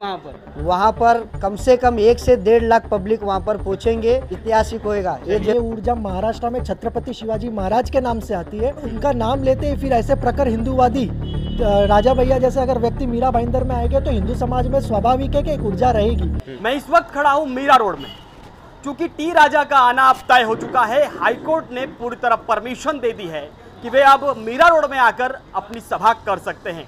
वहाँ पर कम से कम 1 से 1.5 लाख पब्लिक वहाँ पर पहुँचेंगे। ऐतिहासिक होएगा। ये ऊर्जा महाराष्ट्र में छत्रपति शिवाजी महाराज के नाम से आती है। उनका नाम लेते ही फिर ऐसे प्रखर हिंदूवादी राजा भैया जैसे अगर व्यक्ति मीरा भाईंदर में आएंगे तो हिंदू समाज में स्वाभाविक है कि एक ऊर्जा रहेगी। मैं इस वक्त खड़ा हूँ मीरा रोड में, क्योंकि टी राजा का आना अब तय हो चुका है। हाईकोर्ट ने पूरी तरह परमिशन दे दी है कि वे अब मीरा रोड में आकर अपनी सभा कर सकते हैं।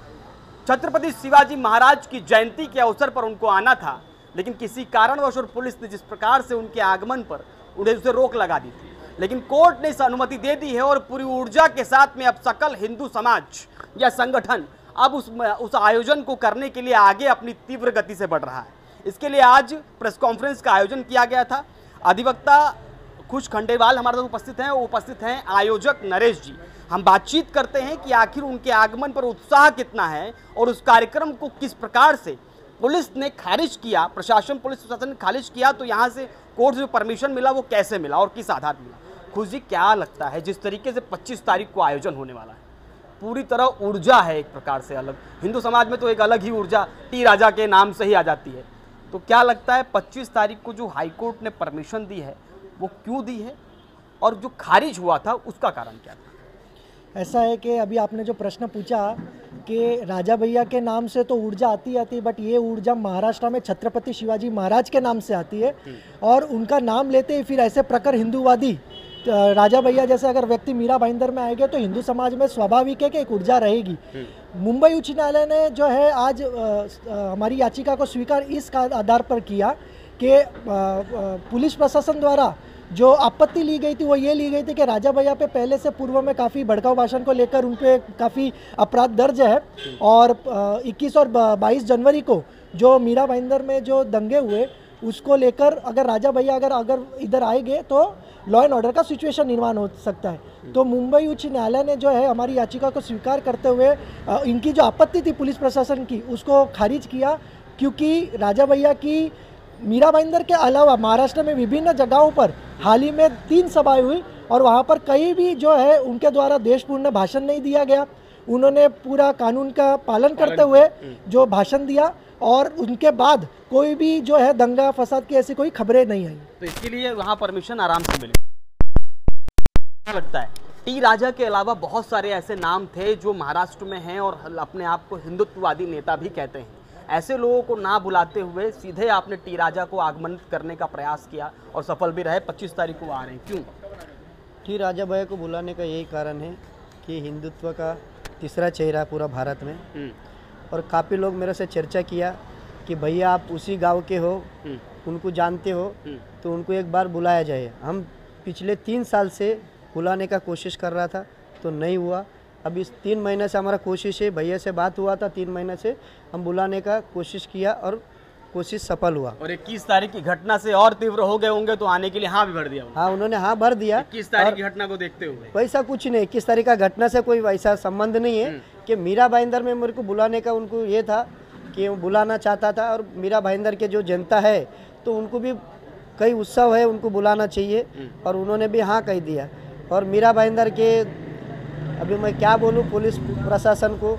छत्रपति शिवाजी महाराज की जयंती के अवसर पर उनको आना था, लेकिन किसी कारणवश और पुलिस ने जिस प्रकार से उनके आगमन पर उसे रोक लगा दी थी, लेकिन कोर्ट ने इस अनुमति दे दी है और पूरी ऊर्जा के साथ में अब सकल हिंदू समाज या संगठन अब उस आयोजन को करने के लिए आगे अपनी तीव्र गति से बढ़ रहा है। इसके लिए आज प्रेस कॉन्फ्रेंस का आयोजन किया गया था। अधिवक्ता खुश खंडेवाल हमारे साथ उपस्थित हैं, वो उपस्थित हैं आयोजक नरेश जी। हम बातचीत करते हैं कि आखिर उनके आगमन पर उत्साह कितना है और उस कार्यक्रम को किस प्रकार से पुलिस ने खारिज किया, प्रशासन पुलिस प्रशासन ने खारिज किया, तो यहाँ से कोर्ट से परमिशन मिला वो कैसे मिला और किस आधार पर मिला। खुश जी, क्या लगता है जिस तरीके से 25 तारीख को आयोजन होने वाला है, पूरी तरह ऊर्जा है एक प्रकार से अलग, हिंदू समाज में तो एक अलग ही ऊर्जा टी राजा के नाम से ही आ जाती है, तो क्या लगता है 25 तारीख को जो हाईकोर्ट ने परमिशन दी है वो क्यों दी है और जो खारिज हुआ था उसका कारण क्या था? ऐसा है कि अभी आपने जो प्रश्न पूछा कि राजा भैया के नाम से तो ऊर्जा आती है, बट ये ऊर्जा महाराष्ट्र में छत्रपति शिवाजी महाराज के नाम से आती है और उनका नाम लेते ही फिर ऐसे प्रखर हिंदूवादी राजा भैया जैसे अगर व्यक्ति मीरा भाईंदर में आएंगे तो हिंदू समाज में स्वाभाविक है कि एक ऊर्जा रहेगी। मुंबई उच्च न्यायालय ने जो है आज हमारी याचिका को स्वीकार इस आधार पर किया कि पुलिस प्रशासन द्वारा जो आपत्ति ली गई थी वो ये ली गई थी कि राजा भैया पे पहले से पूर्व में काफ़ी भड़काऊ भाषण को लेकर उन पे काफ़ी अपराध दर्ज है और 21 और 22 जनवरी को जो मीरा भाईंदर में जो दंगे हुए उसको लेकर अगर राजा भैया अगर इधर आएंगे तो लॉ एंड ऑर्डर का सिचुएशन निर्माण हो सकता है। तो मुंबई उच्च न्यायालय ने जो है हमारी याचिका को स्वीकार करते हुए इनकी जो आपत्ति थी पुलिस प्रशासन की उसको खारिज किया, क्योंकि राजा भैया की मीरा भाईंदर के अलावा महाराष्ट्र में विभिन्न जगहों पर हाल ही में 3 सभाएं हुई और वहाँ पर कहीं भी जो है उनके द्वारा देशपूर्ण भाषण नहीं दिया गया। उन्होंने पूरा कानून का पालन करते हुए जो भाषण दिया और उनके बाद कोई भी जो है दंगा फसाद की ऐसी कोई खबरें नहीं आई। तो इसके लिए वहाँ परमिशन आराम से मिली। क्या लगता है टी राजा के अलावा बहुत सारे ऐसे नाम थे जो महाराष्ट्र में हैं और अपने आप को हिंदुत्ववादी नेता भी कहते हैं, ऐसे लोगों को ना बुलाते हुए सीधे आपने टी राजा को आगमनित करने का प्रयास किया और सफल भी रहे। 25 तारीख को आ रहे हैं, क्यों? टी राजा भैया को बुलाने का यही कारण है कि हिंदुत्व का तीसरा चेहरा पूरा भारत में, और काफ़ी लोग मेरे से चर्चा किया कि भैया आप उसी गांव के हो, उनको जानते हो, तो उनको एक बार बुलाया जाए। हम पिछले 3 साल से बुलाने का कोशिश कर रहा था तो नहीं हुआ। अब इस 3 महीने से हमारा कोशिश है, भैया से बात हुआ था, 3 महीने से हम बुलाने का कोशिश किया और कोशिश सफल हुआ। और 21 तारीख की घटना से और तीव्र हो गए होंगे तो आने के लिए हाँ भी भर दिया? हाँ, उन्होंने हाँ भर दिया। 21 तारीख की घटना को देखते हुए वैसा कुछ नहीं, 21 तारीख का घटना से कोई वैसा संबंध नहीं है कि मीरा भाईंदर में मेरे को बुलाने का उनको ये था कि वो बुलाना चाहता था, और मीरा भाईंदर के जो जनता है तो उनको भी कई उत्सव है, उनको बुलाना चाहिए और उन्होंने भी हाँ कह दिया। और मीरा भाईंदर के अभी मैं क्या बोलूँ पुलिस प्रशासन को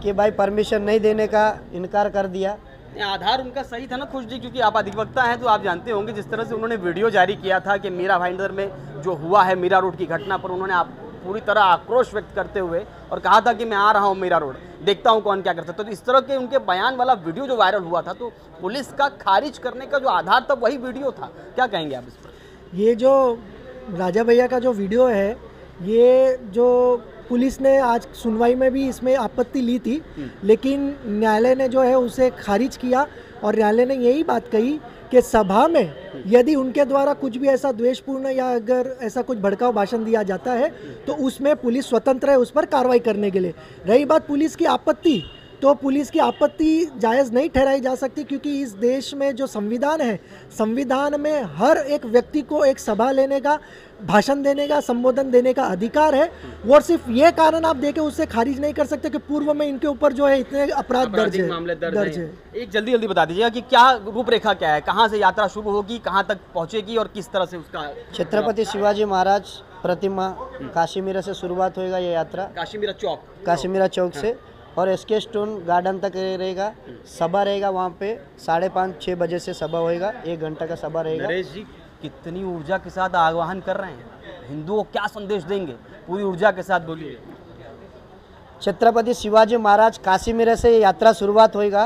कि भाई परमिशन नहीं देने का इनकार कर दिया। आधार उनका सही था ना खुश जी, क्योंकि आप अधिवक्ता हैं तो आप जानते होंगे जिस तरह से उन्होंने वीडियो जारी किया था कि मीरा भाईंदर में जो हुआ है मीरा रोड की घटना पर उन्होंने आप पूरी तरह आक्रोश व्यक्त करते हुए और कहा था कि मैं आ रहा हूं मीरा रोड, देखता हूं कौन क्या करता है। तो इस तरह के उनके बयान वाला वीडियो जो वायरल हुआ था तो पुलिस का खारिज करने का जो आधार था वही वीडियो था, क्या कहेंगे आप इस पर? ये जो राजा भैया का जो वीडियो है, ये जो पुलिस ने आज सुनवाई में भी इसमें आपत्ति ली थी, लेकिन न्यायालय ने जो है उसे खारिज किया और न्यायालय ने यही बात कही कि सभा में यदि उनके द्वारा कुछ भी ऐसा द्वेषपूर्ण या अगर ऐसा कुछ भड़काऊ भाषण दिया जाता है तो उसमें पुलिस स्वतंत्र है उस पर कार्रवाई करने के लिए। रही बात पुलिस की आपत्ति, तो पुलिस की आपत्ति जायज़ नहीं ठहराई जा सकती, क्योंकि इस देश में जो संविधान है, संविधान में हर एक व्यक्ति को एक सभा लेने का, भाषण देने का, संबोधन देने का अधिकार है। वो सिर्फ ये कारण आप देके उससे खारिज नहीं कर सकते कि पूर्व में इनके ऊपर जो है इतने अपराध दर्ज है। एक जल्दी बता दीजिएगा कि क्या रूपरेखा क्या है, कहाँ से यात्रा शुरू होगी, कहाँ तक पहुँचेगी और किस तरह से उसका? छत्रपति शिवाजी महाराज प्रतिमा काशीमीरा से शुरुआत होएगा ये यात्रा, काशीमीरा चौक से और एसके स्टोन गार्डन तक रहेगा। सभा रहेगा वहाँ पे 5:30-6 बजे से सभा होएगा, 1 घंटा का सभा रहेगा। नरेश जी कितनी ऊर्जा के साथ आह्वान कर रहे हैं, हिंदुओं को क्या संदेश देंगे, पूरी ऊर्जा के साथ बोलिए। छत्रपति शिवाजी महाराज काशीमेर से ये यात्रा शुरुआत होएगा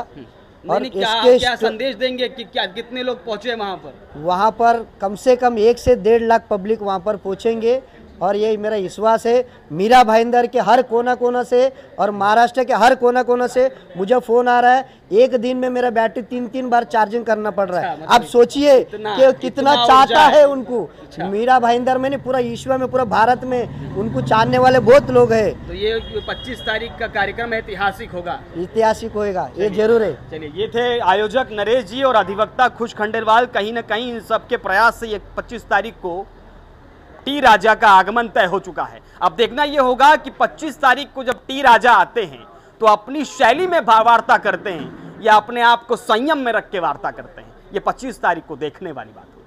और नहीं, क्या इसके क्या संदेश देंगे कि क्या कितने लोग पहुंचे वहां पर? वहाँ पर कम से कम 1 से 1.5 लाख पब्लिक वहाँ पर पहुँचेंगे और ये मेरा विश्वास है। मीरा भाईंदर के हर कोना कोना से और महाराष्ट्र के हर कोना कोना से मुझे फ़ोन आ रहा है। एक दिन में मेरा बैटरी 3-3 बार चार्जिंग करना पड़ रहा है। आप सोचिए कि कितना चाहता है उनको। मीरा भाईंदर में नहीं, पूरा ईश्वर में, पूरा भारत में उनको जानने वाले बहुत लोग हैं। तो ये 25 तारीख का कार्यक्रम ऐतिहासिक होगा, ऐतिहासिक होएगा, ये जरूर है। चलिए, ये थे आयोजक नरेश जी और अधिवक्ता खुश खंडेलवाल। कहीं ना कहीं इन सबके प्रयास से ये 25 तारीख को टी राजा का आगमन तय हो चुका है। अब देखना यह होगा कि 25 तारीख को जब टी राजा आते हैं तो अपनी शैली में वार्ता करते हैं या अपने आप को संयम में रख के वार्ता करते हैं। ये 25 तारीख को देखने वाली बात है।